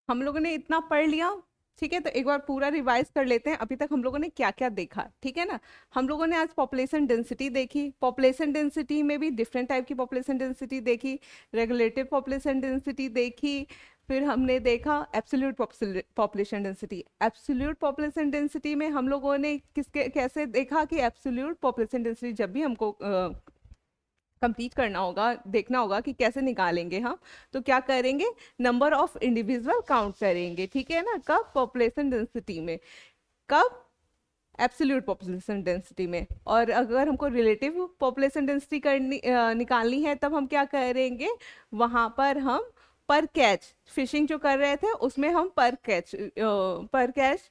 हम लोगों ने इतना पढ़ लिया। ठीक है, तो एक बार पूरा रिवाइज कर लेते हैं अभी तक हम लोगों ने क्या क्या देखा। ठीक है ना, हम लोगों ने आज पॉपुलेशन डेंसिटी देखी, पॉपुलेशन डेंसिटी में भी डिफरेंट टाइप की पॉपुलेशन डेंसिटी देखी, रेगुलेटिव पॉपुलेशन डेंसिटी देखी, फिर हमने देखा absolute population density. Absolute population density में हम लोगों ने किसके कैसे देखा कि एब्सोल्यूट पॉपुलेशन डेंसिटी जब भी हमको कंप्लीट करना होगा, देखना होगा कि कैसे निकालेंगे हम, तो क्या करेंगे, नंबर ऑफ इंडिविजुअल काउंट करेंगे। ठीक है ना, कब, पॉपुलेशन डेंसिटी में। कब, एब्सोल्यूट पॉपुलेशन डेंसिटी में। और अगर हमको रिलेटिव पॉपुलेशन डेंसिटी निकालनी है तब हम क्या करेंगे, वहां पर हम पर कैच फिशिंग जो कर रहे थे उसमें हम पर कैच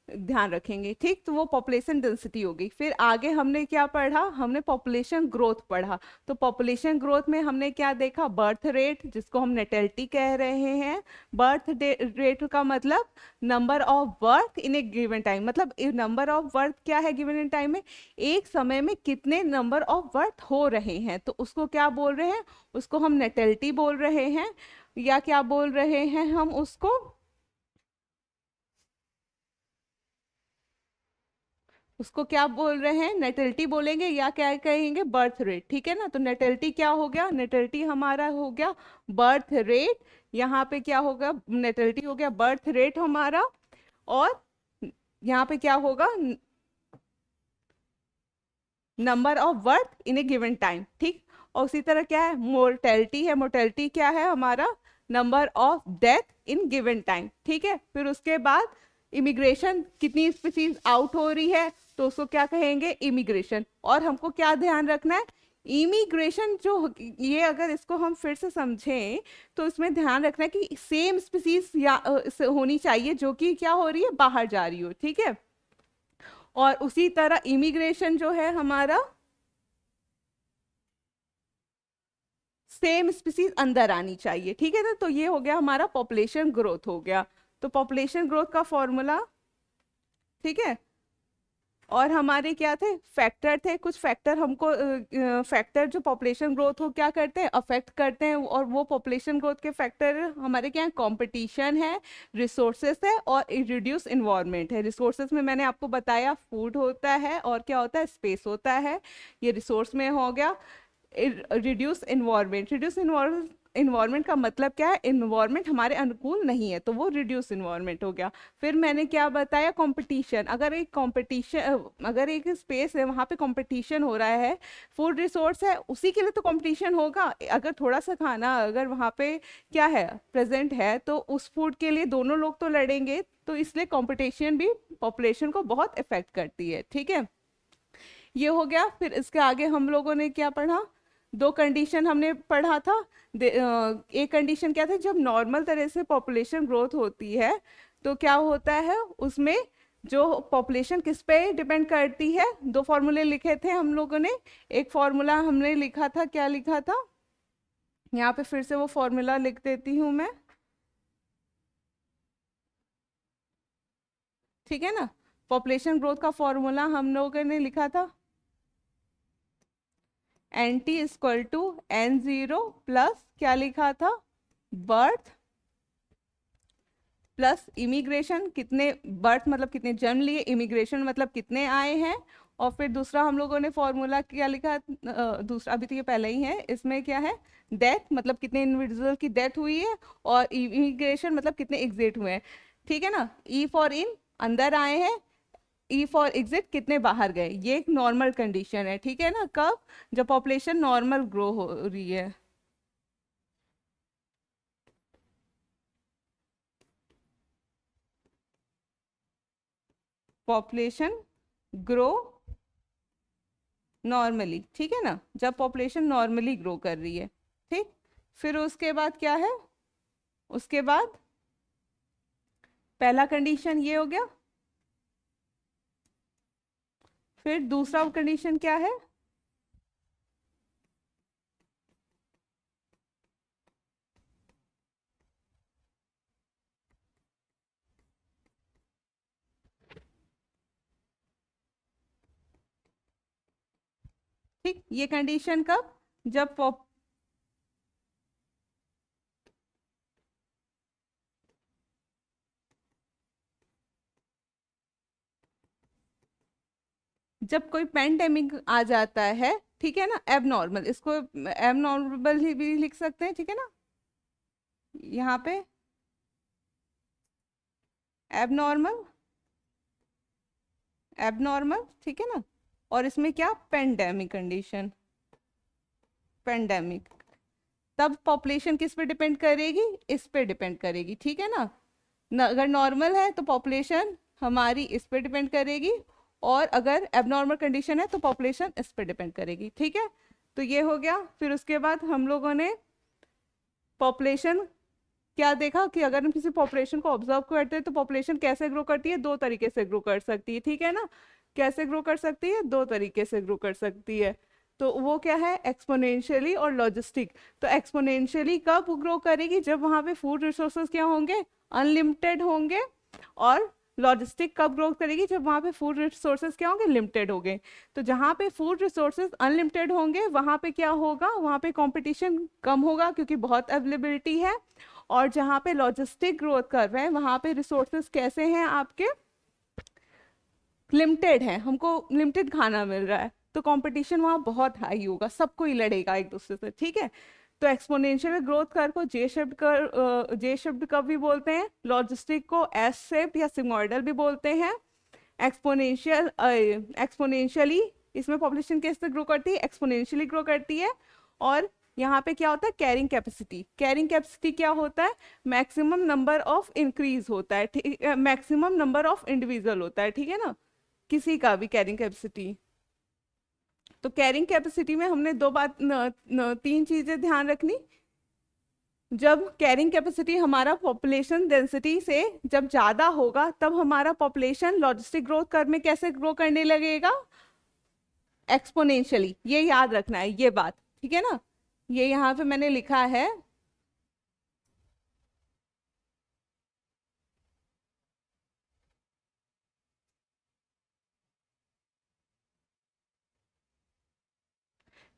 ध्यान रखेंगे। ठीक, तो वो पॉपुलेशन डेंसिटी होगी। फिर आगे हमने क्या पढ़ा, हमने पॉपुलेशन ग्रोथ पढ़ा। तो पॉपुलेशन ग्रोथ में हमने क्या देखा, बर्थ रेट जिसको हम नेटेलिटी कह रहे हैं। बर्थ रेट का मतलब number of birth in A given time, मतलब नंबर ऑफ बर्थ क्या है गिवन इन टाइम में, एक समय में कितने नंबर ऑफ बर्थ हो रहे हैं, तो उसको क्या बोल रहे हैं, उसको हम नेटेलिटी बोल रहे हैं, या क्या बोल रहे हैं हम उसको क्या बोल रहे हैं, नेटेलिटी बोलेंगे या क्या कहेंगे, बर्थ रेट। ठीक है ना, तो नेटेलिटी क्या हो गया, नेटेलिटी हमारा हो गया बर्थ रेट। यहाँ पे क्या होगा, नेटेलिटी हो गया बर्थ रेट हमारा। और यहाँ पे क्या होगा, number of birth in A given time. ठीक, और उसी तरह क्या है, मोर्टेलिटी है, मोर्टेलिटी क्या है हमारा, number of death in given time. ठीक है, फिर उसके बाद इमिग्रेशन, कितनी स्पीसीज आउट हो रही है तो उसको क्या कहेंगे, इमिग्रेशन। और हमको क्या ध्यान रखना है, इमिग्रेशन जो ये अगर इसको हम फिर से समझें तो इसमें ध्यान रखना है कि सेम स्पीसीज या होनी चाहिए जो कि क्या हो रही है, बाहर जा रही हो। ठीक है, और उसी तरह इमिग्रेशन जो है हमारा, सेम स्पीसीज अंदर आनी चाहिए। ठीक है ना, तो ये हो गया हमारा पॉपुलेशन ग्रोथ हो गया। तो पॉपुलेशन ग्रोथ का फॉर्मूला, ठीक है। और हमारे क्या थे, फैक्टर थे, कुछ फैक्टर हमको फैक्टर जो पॉपुलेशन ग्रोथ को क्या करते हैं, अफेक्ट करते हैं। और वो पॉपुलेशन ग्रोथ के फैक्टर हमारे क्या है, कंपटीशन है, रिसोर्सेस है, और रिड्यूस इन्वायरमेंट है। रिसोर्सेस में मैंने आपको बताया फूड होता है और क्या होता है, स्पेस होता है, ये रिसोर्स में हो गया। रिड्यूस इन्वायरमेंट, रिड्यूस इन्वायरमेंट का मतलब क्या है, इन्वायरमेंट हमारे अनुकूल नहीं है तो वो रिड्यूस इन्वायरमेंट हो गया। फिर मैंने क्या बताया, कंपटीशन, अगर एक कंपटीशन, अगर एक स्पेस है वहाँ पे कंपटीशन हो रहा है, फूड रिसोर्स है, उसी के लिए तो कंपटीशन होगा। अगर थोड़ा सा खाना अगर वहाँ पे क्या है, प्रेजेंट है, तो उस फूड के लिए दोनों लोग तो लड़ेंगे, तो इसलिए कंपटीशन भी पॉपुलेशन को बहुत इफेक्ट करती है। ठीक है, ये हो गया। फिर इसके आगे हम लोगों ने क्या पढ़ा, दो कंडीशन हमने पढ़ा था। एक कंडीशन क्या था, जब नॉर्मल तरह से पॉपुलेशन ग्रोथ होती है तो क्या होता है उसमें, जो पॉपुलेशन किस पे डिपेंड करती है, दो फॉर्मूले लिखे थे हम लोगों ने। एक फॉर्मूला हमने लिखा था, क्या लिखा था, यहाँ पे फिर से वो फॉर्मूला लिख देती हूँ मैं। ठीक है ना, पॉपुलेशन ग्रोथ का फॉर्मूला हम लोगों ने लिखा था, N T equal to N zero plus क्या लिखा था, बर्थ प्लस इमिग्रेशन, कितने बर्थ मतलब कितने जन्म लिए, इमिग्रेशन मतलब कितने आए हैं। और फिर दूसरा हम लोगों ने फॉर्मूला क्या लिखा, दूसरा अभी तो ये पहले ही है, इसमें क्या है, डेथ मतलब कितने इंडिविजुअल की डेथ हुई है, और इमिग्रेशन मतलब कितने एग्जिट हुए हैं। ठीक है ना, ई फॉर इन, अंदर आए हैं, ई फॉर एग्जिट कितने बाहर गए। ये एक नॉर्मल कंडीशन है। ठीक है ना, कब, जब पॉपुलेशन नॉर्मल ग्रो हो रही है। पॉपुलेशन ग्रो नॉर्मली, ठीक है ना, जब पॉपुलेशन नॉर्मली ग्रो कर रही है। ठीक, फिर उसके बाद क्या है, उसके बाद पहला कंडीशन ये हो गया। फिर दूसरा कंडीशन क्या है, ठीक, ये कंडीशन कब, जब जब कोई पेंडेमिक आ जाता है, ठीक है ना, एबनॉर्मल, इसको एबनॉर्मल ही भी लिख सकते हैं, ठीक है ना, यहाँ पे एबनॉर्मल, एबनॉर्मल, ठीक है ना, और इसमें क्या, पेंडेमिक कंडीशन, पेंडेमिक, तब पॉपुलेशन किस पे डिपेंड करेगी, इस पे डिपेंड करेगी, ठीक है ना, अगर नॉर्मल है तो पॉपुलेशन हमारी इस पे डिपेंड करेगी, और अगर एबनॉर्मल कंडीशन है तो पॉपुलेशन इस पे डिपेंड करेगी, ठीक है। तो ये हो गया। फिर उसके बाद हम लोगों ने पॉपुलेशन क्या देखा कि अगर हम किसी पॉपुलेशन को ऑब्जर्व करते हैं तो पॉपुलेशन कैसे ग्रो करती है, दो तरीके से ग्रो कर सकती है, ठीक है ना, कैसे ग्रो कर सकती है, दो तरीके से ग्रो कर सकती है। तो वो क्या है, एक्सपोनेंशियली और लॉजिस्टिक। तो एक्सपोनेंशियली कब ग्रो करेगी, जब वहाँ पे फूड रिसोर्सेज क्या होंगे, अनलिमिटेड होंगे, और लॉजिस्टिक कब ग्रो करेगी, जब वहाँ पे फूड रिसोर्सेज क्या होंगे, लिमिटेड होंगे। तो जहाँ पे फूड रिसोर्सेज अनलिमिटेड होंगे वहाँ पे क्या होगा, वहाँ पे कंपटीशन कम होगा क्योंकि बहुत अवेलेबिलिटी है, और जहाँ पे लॉजिस्टिक ग्रोथ कर रहे हैं वहाँ पे रिसोर्सेज कैसे हैं आपके, लिमिटेड है, हमको लिमिटेड खाना मिल रहा है, तो कंपटीशन वहाँ बहुत हाई होगा, सब कोई लड़ेगा एक दूसरे से, ठीक है। तो एक्सपोनेंशियल ग्रोथ कर्व को जे शिफ्ट कर्व भी बोलते हैं, लॉजिस्टिक को एस शेप्ड या सिग्मोइडल भी बोलते हैं। एक्सपोनेंशियली इसमें पॉपुलेशन कैसे ग्रो करती है, एक्सपोनेंशियली ग्रो करती है। और यहाँ पे क्या होता है, कैरिंग कैपेसिटी, कैरिंग कैपेसिटी क्या होता है, मैक्सिमम नंबर ऑफ इंक्रीज होता है, ठीक, मैक्सिमम नंबर ऑफ इंडिविजुअल होता है, ठीक है ना, किसी का भी कैरिंग कैपेसिटी। तो कैरिंग कैपेसिटी में हमने तीन चीजें ध्यान रखनी। जब कैरिंग कैपेसिटी हमारा पॉपुलेशन डेंसिटी से जब ज़्यादा होगा तब हमारा पॉपुलेशन लॉजिस्टिक ग्रोथ कर्व में कैसे ग्रो करने लगेगा, एक्सपोनेंशियली, ये याद रखना है ये बात, ठीक है ना, ये यहाँ पे मैंने लिखा है।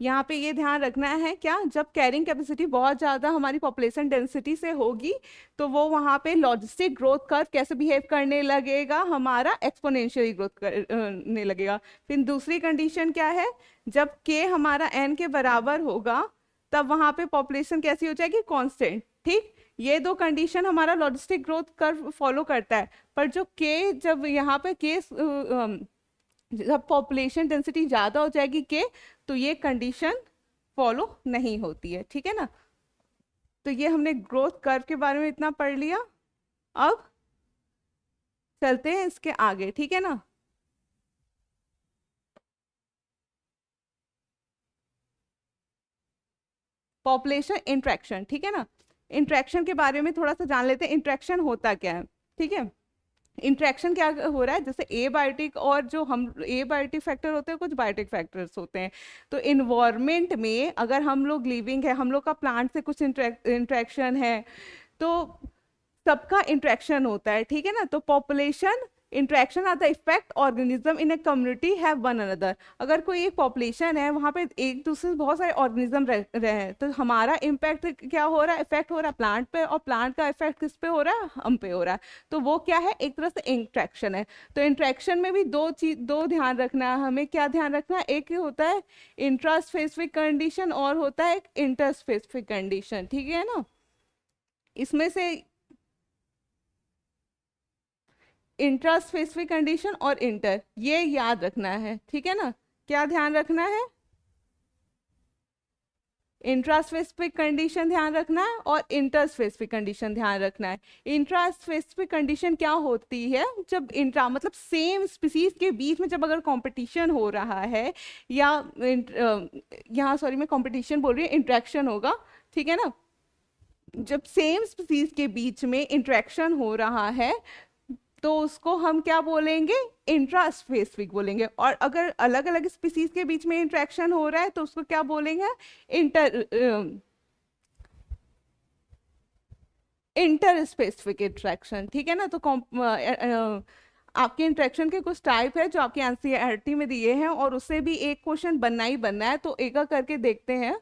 यहाँ पे ये ध्यान रखना है क्या, जब कैरिंग कैपेसिटी बहुत ज़्यादा हमारी पॉपुलेशन डेंसिटी से होगी तो वो वहाँ पे लॉजिस्टिक ग्रोथ कर्व कैसे बिहेव करने लगेगा, हमारा एक्सपोनेंशियली ग्रोथ करने लगेगा। फिर दूसरी कंडीशन क्या है, जब के हमारा एन के बराबर होगा तब वहाँ पे पॉपुलेशन कैसी हो जाएगी, कांस्टेंट, ठीक। ये दो कंडीशन हमारा लॉजिस्टिक ग्रोथ कर्व फॉलो करता है, पर जो के, जब यहाँ पे के जब पॉपुलेशन डेंसिटी ज़्यादा हो जाएगी के, तो ये कंडीशन फॉलो नहीं होती है, ठीक है ना। तो ये हमने ग्रोथ कर्व के बारे में इतना पढ़ लिया। अब चलते हैं इसके आगे, ठीक है ना। पॉपुलेशन इंट्रैक्शन, ठीक है ना, इंट्रैक्शन के बारे में थोड़ा सा जान लेते हैं, इंट्रैक्शन होता क्या है, ठीक है। इंट्रैक्शन क्या हो रहा है, जैसे ए बायोटिक और जो हम ए बायोटिक फैक्टर होते हैं, कुछ बायोटिक फैक्टर्स होते हैं। तो इन्वायरमेंट में अगर हम लोग लिविंग है, हम लोग का प्लांट से कुछ इंट्रैक्शन है, तो सबका इंट्रैक्शन होता है, ठीक है ना। तो population interaction are the effect organism in a community have one another. अगर कोई एक पॉपुलेशन है वहाँ पे एक दूसरे से बहुत सारे ऑर्गेनिज्म रहे हैं, तो हमारा इम्पैक्ट क्या हो रहा है, इफेक्ट हो रहा है प्लांट पे, और प्लांट का इफेक्ट किस पे हो रहा है, हम पे हो रहा है। तो वो क्या है, एक तरह से इंट्रैक्शन है। तो इंट्रैक्शन में भी दो ध्यान रखना है हमें, क्या ध्यान रखना है, एक होता है इंट्रा स्पेसिफिक कंडीशन और होता है एक इंटर स्पेसिफिक कंडीशन, ठीक है ना। इसमें से इंट्रा स्पेसिफिक कंडीशन और इंटर, ये याद रखना है, ठीक है ना। क्या ध्यान रखना है, इंट्रा स्पेसिफिक कंडीशन ध्यान रखना है और इंटर स्पेसिफिक कंडीशन ध्यान रखना है। इंट्रा स्पेसिफिक कंडीशन क्या होती है, जब इंट्रा मतलब सेम स्पीसीज के बीच में जब अगर कंपटीशन हो रहा है, या यहाँ सॉरी मैं कंपटीशन बोल रही हूँ, इंट्रैक्शन होगा, ठीक है ना। जब सेम स्पीसीज के बीच में इंट्रैक्शन हो रहा है तो उसको हम क्या बोलेंगे, इंट्रा स्पेसिफिक बोलेंगे। और अगर अलग अलग स्पीसीज के बीच में इंट्रैक्शन हो रहा है तो उसको क्या बोलेंगे, इंटर इंटर स्पेसिफिक इंट्रैक्शन, ठीक है ना। तो आपके इंट्रैक्शन के कुछ टाइप है जो आपके एनसीईआरटी में दिए हैं, और उससे भी एक क्वेश्चन बनना ही बनना है, तो एक करके देखते हैं।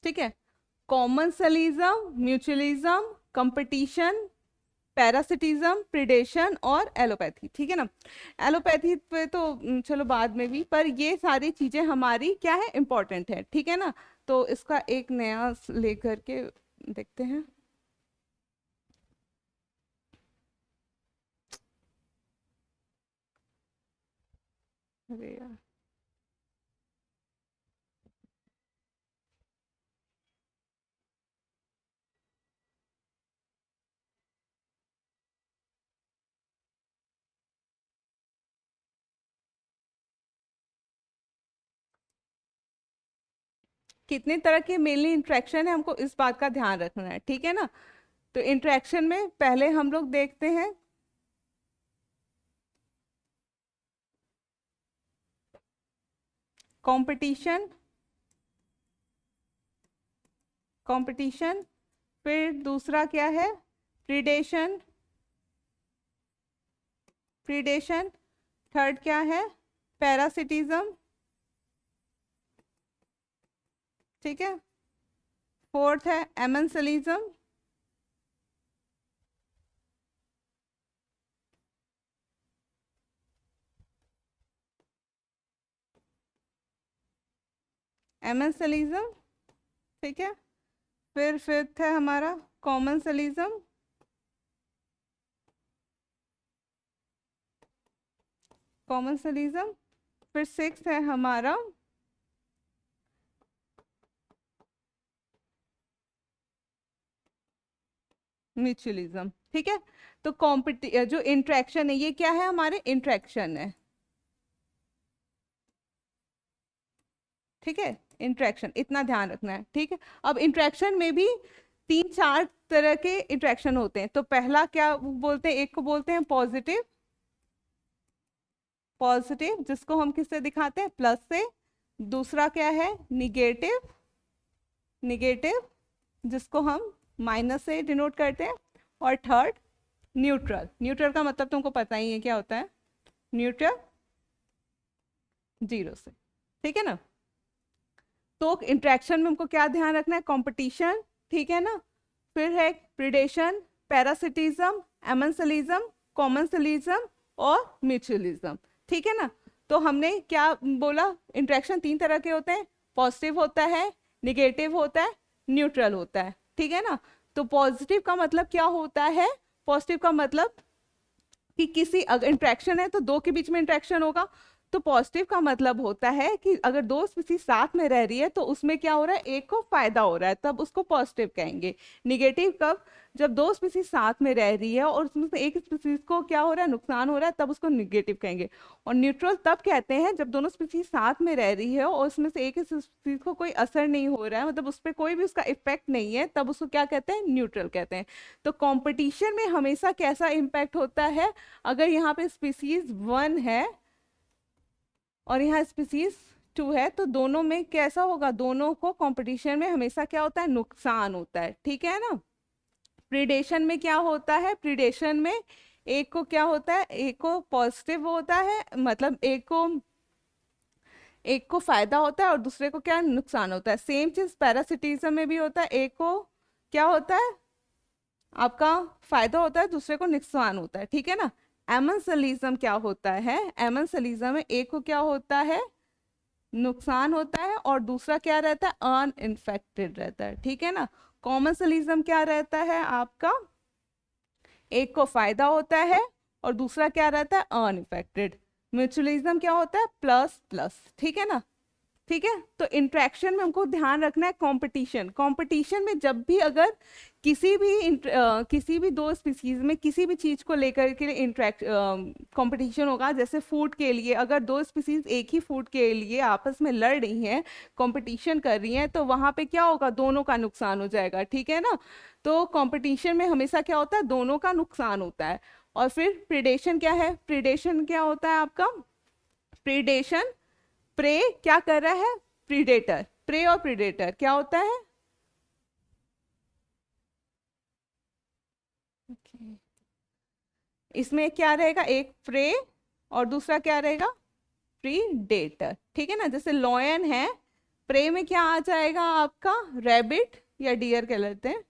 ठीक है, कॉमन्सलिज्म, म्यूचुअलिज्म, कंपटीशन, पैरासिटिज्म, प्रिडेशन और एलोपैथी। ठीक है ना, एलोपैथी पे तो चलो बाद में भी, पर ये सारी चीजें हमारी क्या है, इंपॉर्टेंट है। ठीक है ना, तो इसका एक नया लेकर के देखते हैं। अरे यार, कितने तरह के मेनली इंट्रैक्शन है, हमको इस बात का ध्यान रखना है। ठीक है ना, तो इंट्रैक्शन में पहले हम लोग देखते हैं कंपटीशन, कंपटीशन, फिर दूसरा क्या है, प्रीडेशन, प्रीडेशन, थर्ड क्या है, पैरासिटिज्म। ठीक है, फोर्थ है एमेंसलिज्म, एमेंसलिज्म। ठीक है, फिर फिफ्थ है हमारा कॉमन्सलिज्म, कॉमन्सलिज्म, फिर सिक्स्थ है हमारा म्यूचुअलिज्म। ठीक है, तो जो इंट्रैक्शन है ये क्या है, हमारे इंट्रैक्शन है। ठीक है, इंट्रैक्शन, इतना ध्यान रखना है। ठीक है, अब इंट्रैक्शन में भी तीन चार तरह के इंट्रैक्शन होते हैं। तो पहला क्या बोलते हैं, एक को बोलते हैं पॉजिटिव, पॉजिटिव जिसको हम किससे दिखाते हैं, प्लस से। दूसरा क्या है, निगेटिव, निगेटिव जिसको हम माइनस से डिनोट करते हैं। और थर्ड न्यूट्रल, न्यूट्रल का मतलब तुमको पता ही है क्या होता है, न्यूट्रल, जीरो से। ठीक है ना, तो इंट्रैक्शन में हमको क्या ध्यान रखना है, कंपटीशन। ठीक है ना, फिर है प्रिडेशन, पैरासिटिज्म, एमेंसलिज्म, कॉमन्सलिज्म और म्यूचुअलिज्म। ठीक है ना, तो हमने क्या बोला, इंट्रैक्शन तीन तरह के होते हैं, पॉजिटिव होता है, निगेटिव होता है, न्यूट्रल होता है। ठीक है ना, तो पॉजिटिव का मतलब क्या होता है, पॉजिटिव का मतलब कि किसी अगर इंट्रैक्शन है तो दो के बीच में इंट्रैक्शन होगा। तो पॉजिटिव का मतलब होता है कि अगर दो स्पीसीज साथ में रह रही है तो उसमें क्या हो रहा है, एक को फायदा हो रहा है, तब उसको पॉजिटिव कहेंगे। निगेटिव कब, जब दो स्पीसीज साथ में रह रही है और उसमें से एक स्पीसीज को क्या हो रहा है, नुकसान हो रहा है, तब उसको निगेटिव कहेंगे। और न्यूट्रल तब कहते हैं जब दोनों स्पीसीज साथ में रह रही है और उसमें से एक स्पीसीज को कोई असर नहीं हो रहा है, मतलब उस पर कोई भी उसका इफेक्ट नहीं है, तब उसको क्या कहते हैं, न्यूट्रल कहते हैं। तो कंपटीशन में हमेशा कैसा इम्पैक्ट होता है, अगर यहाँ पे स्पीसीज 1 है और यहाँ स्पीसीज 2 है तो दोनों में कैसा होगा, दोनों को कंपटीशन में हमेशा क्या होता है, नुकसान होता है। ठीक है ना, प्रीडेशन में क्या होता है, प्रीडेशन में एक को क्या होता है, एक को पॉजिटिव होता है, मतलब एक को फायदा होता है और दूसरे को क्या नुकसान होता है। सेम चीज पैरासिटिज्म में भी होता है, एक को क्या होता है, आपका फायदा होता है, दूसरे को नुकसान होता है। ठीक है ना, एमेंसलिज्म क्या होता है, एमेंसलिज्म में एक को क्या होता है, नुकसान होता है और दूसरा क्या रहता है, अनइन्फेक्टेड रहता है। ठीक है ना, कॉमन्सलिज्म क्या रहता है आपका, एक को फायदा होता है और दूसरा क्या रहता है, अनइफेक्टेड। म्यूचुअलिज्म क्या होता है, प्लस प्लस। ठीक है ना, ठीक है, तो इंट्रैक्शन में हमको ध्यान रखना है कंपटीशन। कंपटीशन में जब भी अगर किसी भी दो स्पीसीज में किसी भी चीज को लेकर के इंट्रैक्ट कंपटीशन होगा, जैसे फूड के लिए अगर दो स्पीसीज एक ही फूड के लिए आपस में लड़ रही हैं, कंपटीशन कर रही हैं, तो वहां पे क्या होगा, दोनों का नुकसान हो जाएगा। ठीक है ना, तो कंपटीशन में हमेशा क्या होता है, दोनों का नुकसान होता है। और फिर प्रिडेशन क्या है, प्रिडेशन क्या होता है आपका, प्रिडेशन, प्रे क्या कर रहा है, प्रीडेटर, प्रे और प्रीडेटर क्या होता है, इसमें क्या रहेगा, एक प्रे और दूसरा क्या रहेगा, प्रीडेटर। ठीक है ना, जैसे लॉयन है प्रे में क्या आ जाएगा आपका, रैबिट या डियर कह लेते हैं,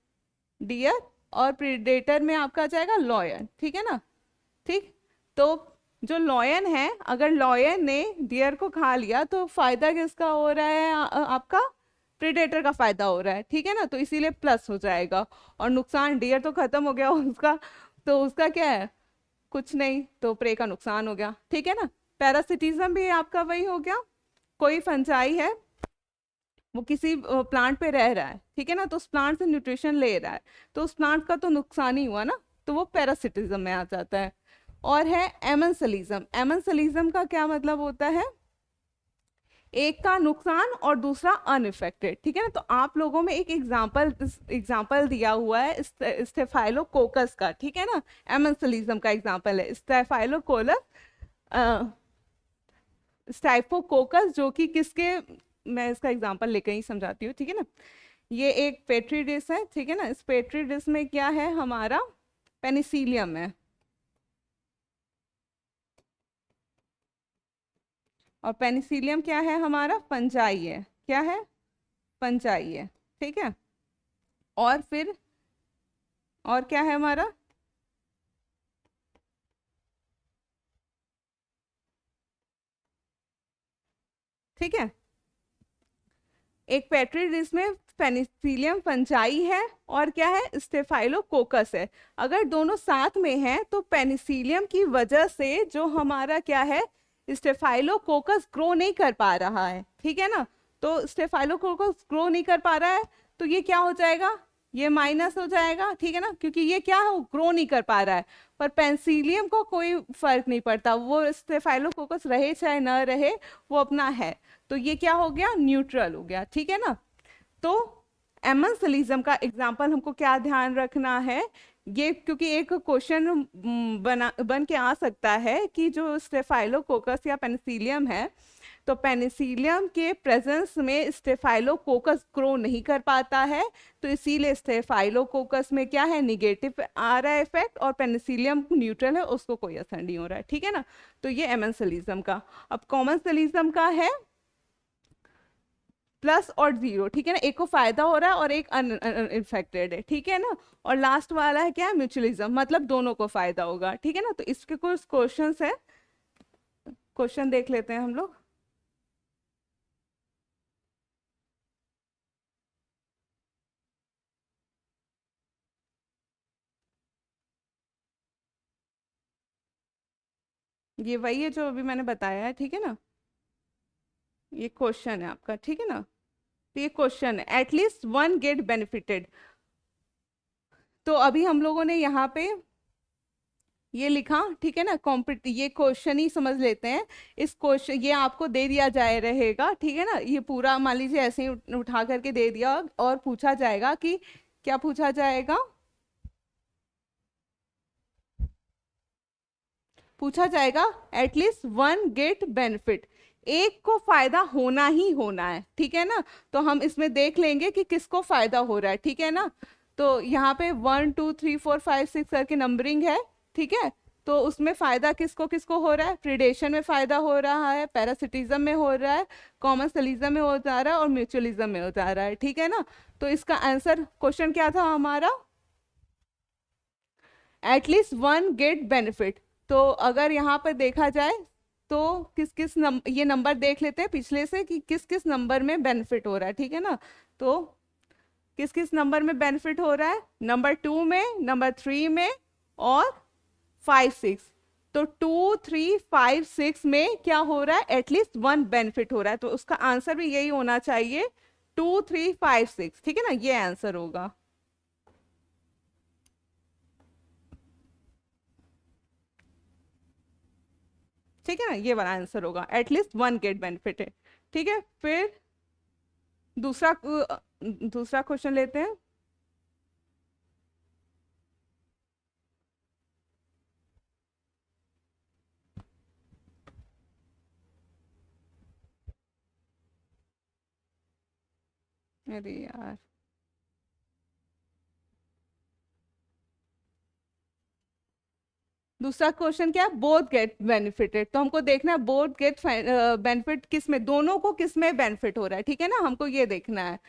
डियर। और प्रीडेटर में आपका आ जाएगा लॉयन, ठीक है ना। ठीक, तो जो लॉयन है, अगर लॉयन ने डियर को खा लिया तो फायदा किसका हो रहा है, आपका प्रीडेटर का फायदा हो रहा है, ठीक है ना, तो इसीलिए प्लस हो जाएगा। और नुकसान, डियर तो खत्म हो गया उसका, तो उसका क्या है, कुछ नहीं, तो प्रे का नुकसान हो गया, ठीक है ना। पैरासिटिज्म भी आपका वही हो गया, कोई फंजाई है, वो किसी प्लांट पे रह रहा है, ठीक है ना, तो उस प्लांट से न्यूट्रिशन ले रहा है, तो उस प्लांट का तो नुकसान ही हुआ ना, तो वो पैरासिटिज्म में आ जाता है। और है एमेंसलिज्म। एमेंसलिज्म का क्या मतलब होता है, एक का नुकसान और दूसरा अनइफेक्टेड, ठीक है ना। तो आप लोगों में एक एग्जाम्पल दिया हुआ है स्टेफाइलोकोकस का, ठीक है ना, एमेंसलिज्म का एग्जाम्पल है स्टेफाइलोकोलस, स्टाइफोकोकस, जो कि किसके, मैं इसका एग्जांपल लेकर ही समझाती हूँ, ठीक है ना। ये एक पेट्री डिश है, ठीक है ना, इस पेट्री डिश में क्या है हमारा, पेनिसिलियम है, और पेनिसिलियम क्या है हमारा, फंजाई है, क्या है, फंजाई है, ठीक है। और फिर और क्या है हमारा, ठीक है, एक पेट्री डिश में पेनिसिलियम फंजाई है और क्या है, स्टेफाइलोकोकस है। अगर दोनों साथ में हैं तो पेनिसिलियम की वजह से जो हमारा क्या है, स्टेफाइलोकोकस ग्रो नहीं कर पा रहा है, ठीक है ना। तो स्टेफाइलोकोकस ग्रो नहीं कर पा रहा है, तो ये क्या हो जाएगा, ये माइनस हो जाएगा, ठीक है ना, क्योंकि ये क्या है, ग्रो नहीं कर पा रहा है। पर पेनिसिलियम को कोई फर्क नहीं पड़ता, वो स्टेफाइलोकोकस रहे चाहे न रहे, वो अपना है, तो ये क्या हो गया, न्यूट्रल हो गया, ठीक है ना। तो एमेंसलिज्म का एग्जाम्पल हमको क्या ध्यान रखना है, ये क्योंकि एक क्वेश्चन बन के आ सकता है कि जो स्टेफाइलोकोकस या पेनिसिलियम है, तो पेनिसिलियम के प्रेजेंस में स्टेफाइलोकोकस ग्रो नहीं कर पाता है, तो इसीलिए स्टेफाइलोकोकस में क्या है, निगेटिव आ रहा है इफेक्ट, और पेनिसिलियम न्यूट्रल है, उसको कोई असर नहीं हो रहा है, ठीक है ना। तो ये एमेंसलिज्म का। अब कॉमनसलिज्म का है प्लस और जीरो, ठीक है ना, एक को फायदा हो रहा है और एक अनइफेक्टेड है, ठीक है ना। और लास्ट वाला है क्या, म्यूचुअलिज्म, मतलब दोनों को फायदा होगा, ठीक है ना। तो इसके कुछ क्वेश्चंस है, क्वेश्चन देख लेते हैं हम लोग। ये वही है जो अभी मैंने बताया है, ठीक है ना, ये क्वेश्चन है आपका, ठीक है ना। तो ये क्वेश्चन है, एटलीस्ट वन गेट बेनिफिटेड। तो अभी हम लोगों ने यहाँ पे ये लिखा, ठीक है ना, कॉम्पिट ये क्वेश्चन ही समझ लेते हैं। इस क्वेश्चन ये आपको दे दिया जाए रहेगा, ठीक है ना, ये पूरा मान लीजिए ऐसे ही उठा करके दे दिया, और पूछा जाएगा कि क्या पूछा जाएगा, पूछा जाएगा एटलीस्ट वन गेट बेनिफिट, एक को फायदा होना ही होना है, ठीक है ना। तो हम इसमें देख लेंगे कि किसको फायदा हो रहा है, ठीक है ना। तो यहाँ पे 1 2 3 4 5 6 करके नंबरिंग है, ठीक है। तो उसमें फायदा किसको किसको हो रहा है, प्रिडेशन में फायदा हो रहा है, पैरासिटिज्म में हो रहा है, कॉमर्सलिज्म में हो जा रहा है, और म्यूचुअलिज्म में हो जा रहा है, ठीक है ना। तो इसका आंसर क्वेश्चन क्या था हमारा, एटलीस्ट वन गेट बेनिफिट। तो अगर यहाँ पर देखा जाए तो किस किस ये नंबर देख लेते हैं पिछले से कि किस किस नंबर में बेनिफिट हो रहा है, ठीक है ना। तो किस किस नंबर में बेनिफिट हो रहा है, नंबर 2 में, नंबर 3 में, और 5 6। तो 2 3 5 6 में क्या हो रहा है, एटलीस्ट वन बेनिफिट हो रहा है, तो उसका आंसर भी यही होना चाहिए, 2 3 5 6, ठीक है ना, ये आंसर होगा, ठीक है ना, ये वाला आंसर होगा, एटलीस्ट वन गेट बेनिफिट है, ठीक है। फिर दूसरा दूसरा क्वेश्चन लेते हैं। अरे यार, दूसरा क्वेश्चन क्या है, बोथ गेट बेनिफिटेड, तो हमको देखना है बोथ गेट बेनिफिट किस में, दोनों को किस में बेनिफिट हो रहा है, ठीक है ना, हमको ये देखना है।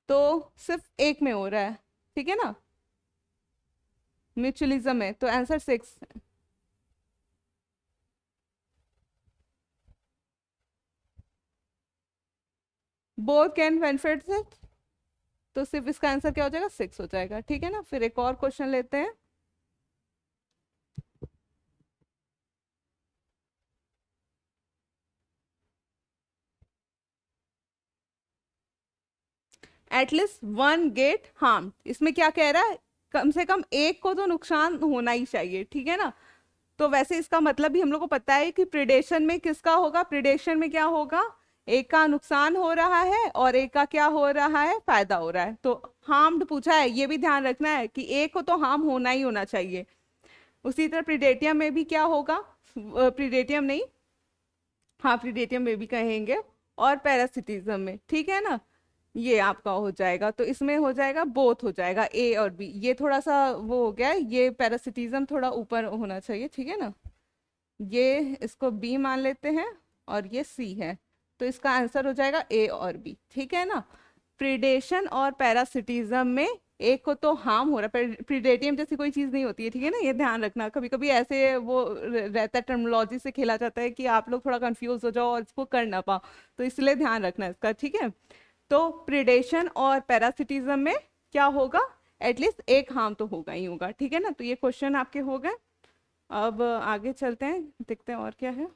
तो सिर्फ एक में हो रहा है, ठीक है ना, म्यूचुअलिज्म में, तो आंसर 6। बोथ कैन बेनिफिट से, तो सिर्फ इसका आंसर क्या हो जाएगा, 6 हो जाएगा, ठीक है ना। फिर एक और क्वेश्चन लेते हैं। एटलीस्ट वन गेट हार्म, इसमें क्या कह रहा है, कम से कम एक को तो नुकसान होना ही चाहिए, ठीक है ना। तो वैसे इसका मतलब भी हम लोग को पता है कि प्रिडेशन में किसका होगा, प्रिडेशन में क्या होगा, एक का नुकसान हो रहा है और एक का क्या हो रहा है, फायदा हो रहा है। तो हार्म्ड पूछा है, ये भी ध्यान रखना है कि एक को तो हार्म होना ही होना चाहिए। उसी तरह प्रिडेटियम में भी क्या होगा, प्रिडेटियम नहीं, हाँ प्रिडेटियम में भी कहेंगे, और पैरासिटिज्म में, ठीक है ना। ये आपका हो जाएगा, तो इसमें हो जाएगा बोथ, हो जाएगा ए और बी, ये थोड़ा सा वो हो गया, ये पैरासिटिज्म थोड़ा ऊपर होना चाहिए, ठीक है ना। ये इसको बी मान लेते हैं और ये सी है, तो इसका आंसर हो जाएगा ए और बी, ठीक है ना। प्रिडेशन और पैरासिटिज्म में एक को तो हार्म हो रहा है, प्रिडेटियम जैसी कोई चीज नहीं होती है, ठीक है ना, ये ध्यान रखना। कभी कभी ऐसे वो रहता है, टर्मिनोलॉजी से खेला जाता है कि आप लोग थोड़ा कंफ्यूज हो जाओ और इसको कर ना पाओ, तो इसलिए ध्यान रखना इसका, ठीक है। तो प्रिडेशन और पैरासिटिज्म में क्या होगा, एटलीस्ट एक हार्म तो होगा ही होगा, ठीक है ना। तो ये क्वेश्चन आपके हो गए। अब आगे चलते हैं, देखते हैं और क्या है।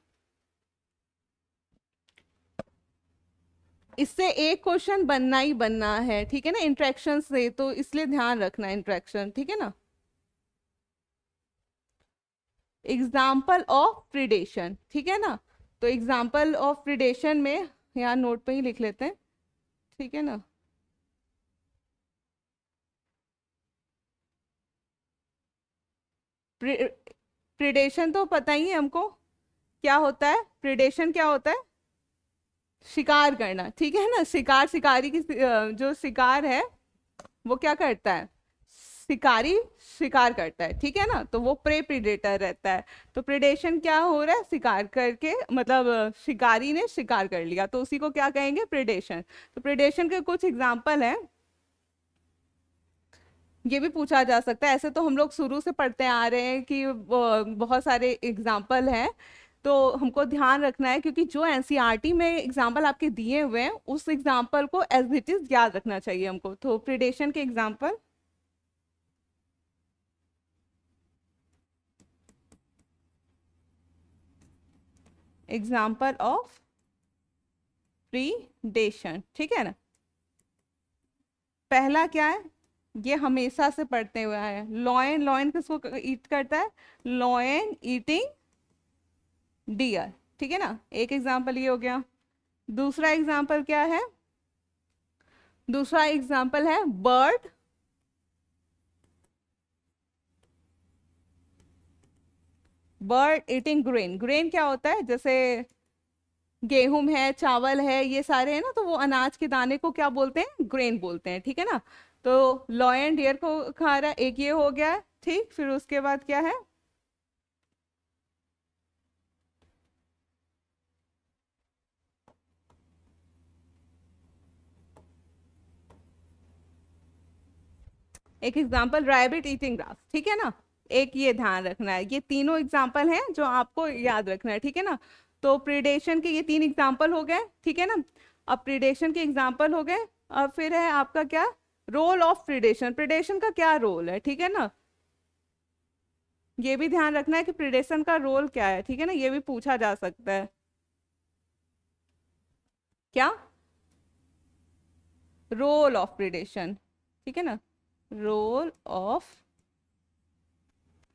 इससे एक क्वेश्चन बनना ही बनना है, ठीक है ना, इंट्रैक्शन से, तो इसलिए ध्यान रखना इंट्रैक्शन, ठीक है ना। एग्जाम्पल ऑफ प्रिडेशन, ठीक है ना। तो एग्जाम्पल ऑफ प्रिडेशन में यहाँ नोट पे ही लिख लेते हैं, ठीक है ना। प्रिडेशन तो पता ही है हमको, क्या होता है प्रिडेशन, क्या होता है, शिकार करना, ठीक है ना। शिकार, शिकारी की जो शिकार है वो क्या करता है, शिकारी शिकार करता है, ठीक है ना, तो वो प्रे प्रीडेटर रहता है। तो प्रिडेशन क्या हो रहा है, शिकार करके, मतलब शिकारी ने शिकार कर लिया, तो उसी को क्या कहेंगे, प्रिडेशन। तो प्रिडेशन के कुछ एग्जाम्पल हैं, ये भी पूछा जा सकता है, ऐसे तो हम लोग शुरू से पढ़ते आ रहे हैं कि बहुत सारे एग्जाम्पल हैं, तो हमको ध्यान रखना है, क्योंकि जो एनसीईआरटी में एग्जाम्पल आपके दिए हुए हैं उस एग्जाम्पल को एज इट इज याद रखना चाहिए हमको। तो प्रिडेशन के एग्जाम्पल, एग्जाम्पल ऑफ प्रीडेशन, ठीक है ना। पहला क्या है, ये हमेशा से पढ़ते हुए आए हैं, लॉयन, लॉयन किसको ईट करता है, लॉयन ईटिंग डियर, ठीक है ना, एक एग्जाम्पल ये हो गया। दूसरा एग्जाम्पल क्या है, दूसरा एग्जाम्पल है bird, bird eating grain, grain क्या होता है, जैसे गेहूं है, चावल है, ये सारे हैं ना, तो वो अनाज के दाने को क्या बोलते हैं, ग्रेन बोलते हैं, ठीक है ना। तो लॉयन डियर को खा रहा है, एक ये हो गया, ठीक। फिर उसके बाद क्या है, एक एग्जाम्पल रैबिट ईटिंग ग्रास, ठीक है ना। एक ये ध्यान रखना है, ये तीनों एग्जाम्पल हैं जो आपको याद रखना है, ठीक है ना। तो प्रिडेशन के ये 3 एग्जाम्पल हो गए, ठीक है ना। अब प्रिडेशन के एग्जाम्पल हो गए, अब फिर है आपका क्या, रोल ऑफ प्रिडेशन, प्रिडेशन का क्या रोल है, ठीक है ना। ये भी ध्यान रखना है कि प्रिडेशन का रोल क्या है, ठीक है ना, ये भी पूछा जा सकता है। क्या, रोल ऑफ प्रिडेशन, ठीक है ना, रोल ऑफ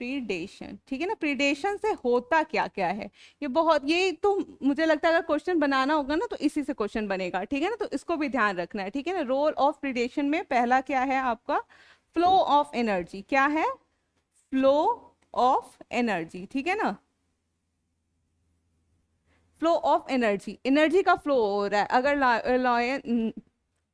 प्रीडेशन, ठीक है ना। प्रीडेशन से होता क्या क्या है, ये बहुत, ये तो मुझे लगता है अगर क्वेश्चन बनाना होगा ना तो इसी से क्वेश्चन बनेगा, ठीक है ना। तो इसको भी ध्यान रखना है, ठीक है ना। रोल ऑफ प्रीडेशन में पहला क्या है आपका, फ्लो ऑफ एनर्जी, क्या है, फ्लो ऑफ एनर्जी, ठीक है ना। फ्लो ऑफ एनर्जी, एनर्जी का फ्लो हो रहा है, अगर लॉयन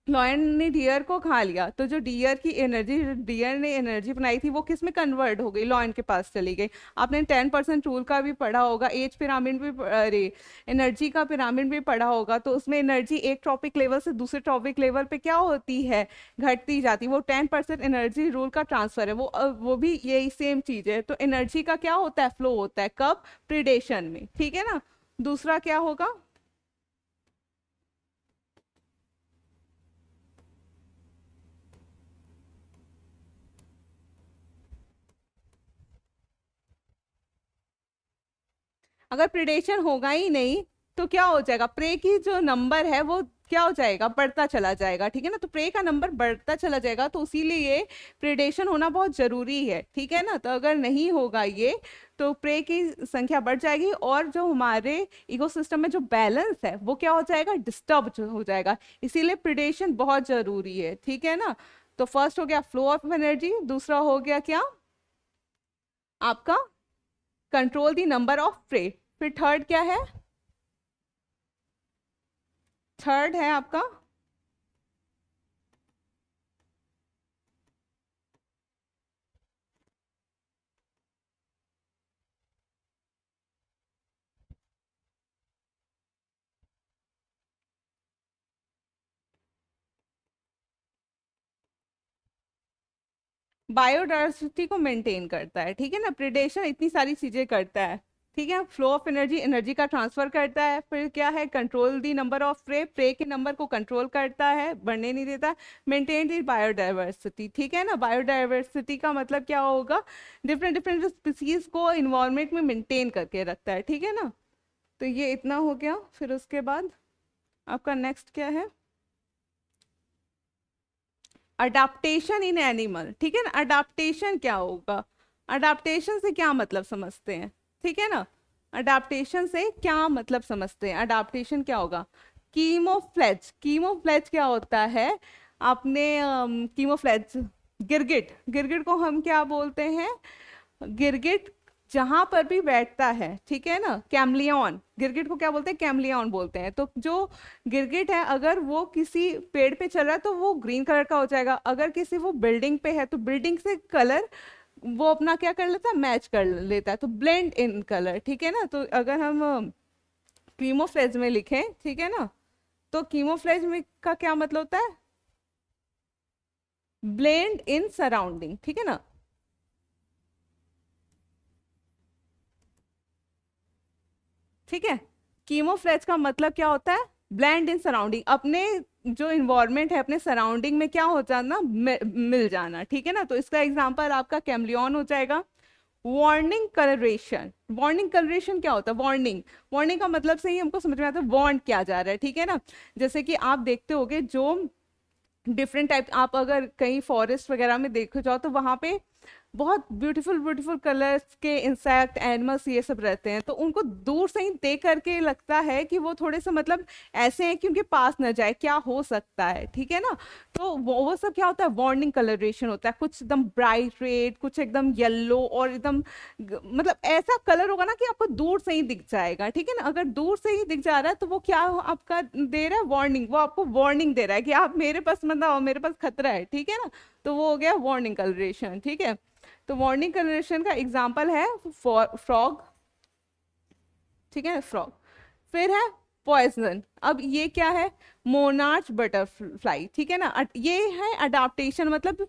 लॉयन ने डियर को खा लिया, तो जो डियर की एनर्जी, डियर ने एनर्जी बनाई थी वो किस में कन्वर्ट हो गई, लॉयन के पास चली गई। आपने 10% रूल का भी पढ़ा होगा, एज पिरामिड भी, अरे एनर्जी का पिरामिड भी पढ़ा होगा। तो उसमें एनर्जी एक ट्रॉपिक लेवल से दूसरे ट्रॉपिक लेवल पे क्या होती है, घटती जाती। वो 10% एनर्जी रूल का ट्रांसफर है, वो भी यही सेम चीज है। तो एनर्जी का क्या होता है, फ्लो होता है, कब, प्रिडेशन में, ठीक है ना। दूसरा क्या होगा, अगर प्रिडेशन होगा ही नहीं तो क्या हो जाएगा, प्रे की जो नंबर है वो क्या हो जाएगा, बढ़ता चला जाएगा, ठीक है ना। तो प्रे का नंबर बढ़ता चला जाएगा, तो इसीलिए प्रिडेशन होना बहुत जरूरी है, ठीक है ना। तो अगर नहीं होगा ये, तो प्रे की संख्या बढ़ जाएगी, और जो हमारे इकोसिस्टम में जो बैलेंस है वो क्या हो जाएगा, डिस्टर्ब हो जाएगा। इसीलिए प्रिडेशन बहुत जरूरी है, ठीक है ना। तो फर्स्ट हो गया फ्लो ऑफ एनर्जी, दूसरा हो गया क्या आपका, control the number of prey. फिर थर्ड क्या है, थर्ड है आपका बायोडाइवर्सिटी को मेंटेन करता है, ठीक है ना। प्रिडेशन इतनी सारी चीजें करता है, ठीक है। फ्लो ऑफ एनर्जी, एनर्जी का ट्रांसफर करता है। फिर क्या है, control the number of prey, prey के नंबर को कंट्रोल करता है, बढ़ने नहीं देता। मेंटेन दी बायोडाइवर्सिटी, ठीक है ना। बायोडाइवर्सिटी का मतलब क्या होगा, डिफरेंट डिफरेंट स्पीसीज को इन्वायरमेंट में मेंटेन करके रखता है, ठीक है ना। तो ये इतना हो गया। फिर उसके बाद आपका नेक्स्ट क्या है, अडाप्टेशन इन एनिमल, ठीक है ना। अडाप्टेशन क्या होगा, अडाप्टेशन से क्या मतलब समझते हैं, ठीक है ना। अडाप्टेशन से क्या मतलब समझते हैं, अडाप्टेशन क्या होगा, कीमोफ्लेज, कीमोफ्लेज क्या होता है, आपने कीमोफ्लेज, गिरगिट, गिरगिट को हम क्या बोलते हैं, गिरगिट जहां पर भी बैठता है, ठीक है ना, कैमलियन, गिरगिट को क्या बोलते हैं, कैमलियन बोलते हैं। तो जो गिरगिट है अगर वो किसी पेड़ पे चल रहा है तो वो ग्रीन कलर का हो जाएगा, अगर किसी वो बिल्डिंग पे है तो बिल्डिंग से कलर वो अपना क्या कर लेता है, मैच कर लेता है, तो ब्लेंड इन कलर, ठीक है ना। तो अगर हम कीमोफ्लेज में लिखें, ठीक है ना, तो कीमोफ्लेज में का क्या मतलब होता है, ब्लेंड इन सराउंडिंग, ठीक है ना। ठीक है, कीमोफ्लेज का मतलब क्या होता है, ब्लेंड इन सराउंडिंग, अपने जो इन्वायरमेंट है अपने सराउंडिंग में क्या हो जाना, मिल जाना, ठीक है ना। तो इसका एग्जांपल आपका कैमलियन हो जाएगा। वार्निंग कलरेशन, वार्निंग कलरेशन क्या होता है, वार्निंग, वार्निंग का मतलब से ही हमको समझ में आता है वार्न किया जा रहा है, ठीक है ना। जैसे कि आप देखते होगे जो डिफरेंट टाइप, आप अगर कहीं फॉरेस्ट वगैरह में देखो जाओ तो वहां पे बहुत ब्यूटीफुल ब्यूटीफुल कलर्स के इंसेक्ट, एनिमल्स, ये सब रहते हैं। तो उनको दूर से ही देख करके लगता है कि वो थोड़े से मतलब ऐसे हैं कि उनके पास न जाए, क्या हो सकता है, ठीक है ना। तो वो सब क्या होता है, वार्निंग कलरेशन होता है, कुछ एकदम ब्राइट रेड, कुछ एकदम येलो, और एकदम मतलब ऐसा कलर होगा ना कि आपको दूर से ही दिख जाएगा, ठीक है ना। अगर दूर से ही दिख जा रहा है तो वो क्या आपका दे रहा है, वार्निंग, वो आपको वार्निंग दे रहा है कि आप मेरे पास मत आओ, मेरे पास खतरा है, ठीक है ना। तो वो हो गया वार्निंग कलरेशन, ठीक है। तो वार्निंग कलरेशन का एग्जाम्पल है फ्रॉग, ठीक है, फ्रॉग। फिर है पॉइजन, अब ये क्या है, मोनार्च बटरफ्लाई, ठीक है ना। ये है अडाप्टेशन, मतलब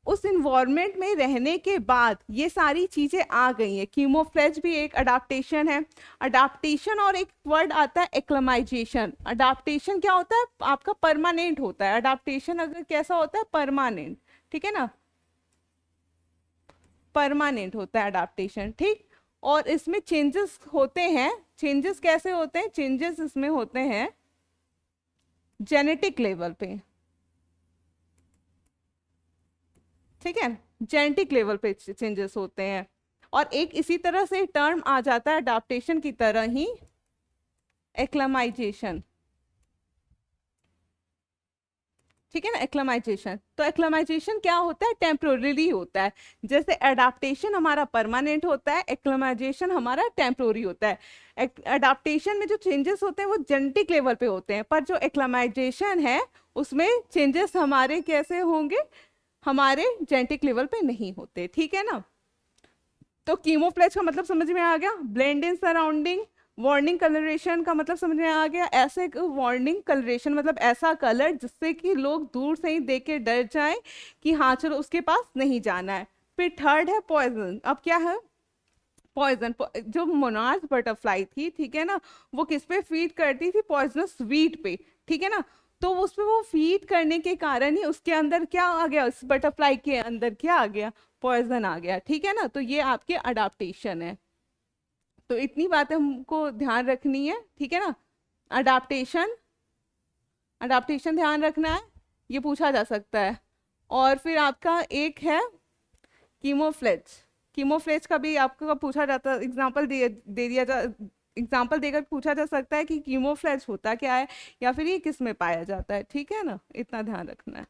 उस इन्वायरमेंट में रहने के बाद ये सारी चीजें आ गई हैं। कीमोफ्लेज भी एक अडाप्टेशन है। अडाप्टेशन और एक वर्ड आता है एक्लमाइजेशन। अडाप्टेशन क्या होता है, आपका परमानेंट होता है, अडाप्टेशन अगर कैसा होता है, परमानेंट, ठीक है ना, परमानेंट होता है अडाप्टेशन, ठीक। और इसमें चेंजेस होते हैं, चेंजेस कैसे होते हैं, चेंजेस इसमें होते हैं जेनेटिक लेवल पे, ठीक है, जेनेटिक लेवल पे चेंजेस होते हैं। और एक इसी तरह से टर्म आ जाता है अडाप्टेशन की तरह ही, एक्लमाइजेशन, ठीक है ना, एक्लेमाइजेशन। तो एक्लेमाइजेशन क्या होता है, टेम्पोररी होता है। जैसे एडाप्टेशन हमारा परमानेंट होता है, एक्लेमाइजेशन हमारा टेम्पोररी होता है। एडाप्टेशन में जो चेंजेस होते हैं वो जेनेटिक लेवल पे होते हैं, पर जो एक्लेमाइजेशन है उसमें चेंजेस हमारे कैसे होंगे, हमारे जेनेटिक लेवल पे नहीं होते। ठीक है ना। तो कीमोफ्लेज का मतलब समझ में आ गया, blend in surrounding. Warning colouration का मतलब समझ में आ गया, ऐसे वार्निंग कलरेशन मतलब ऐसा कलर जिससे कि लोग दूर से ही देख के डर जाएं कि हाँ चलो उसके पास नहीं जाना है। फिर थर्ड है पॉइजन। अब क्या है, पॉइजन। जो मोनार्च बटरफ्लाई थी, ठीक है ना, वो किस पे फीड करती थी, पॉइजनस वीट पे। ठीक है ना। तो उस पे वो फीड करने के कारण ही उसके अंदर क्या आ गया, उस बटरफ्लाई के अंदर क्या आ गया, पॉइजन आ गया। ठीक है ना। तो ये आपके अडाप्टेशन है। तो इतनी बातें हमको ध्यान रखनी है। ठीक है ना। अडाप्टेशन, अडाप्टेशन ध्यान रखना है, ये पूछा जा सकता है। और फिर आपका एक है कीमोफ्लेज। कीमोफ्लेज का भी आपको पूछा जाता, एग्जाम्पल दे दिया जा, एग्जाम्पल देकर पूछा जा सकता है कि कीमोफ्लेज होता क्या है या फिर ये किस में पाया जाता है। ठीक है ना, इतना ध्यान रखना है।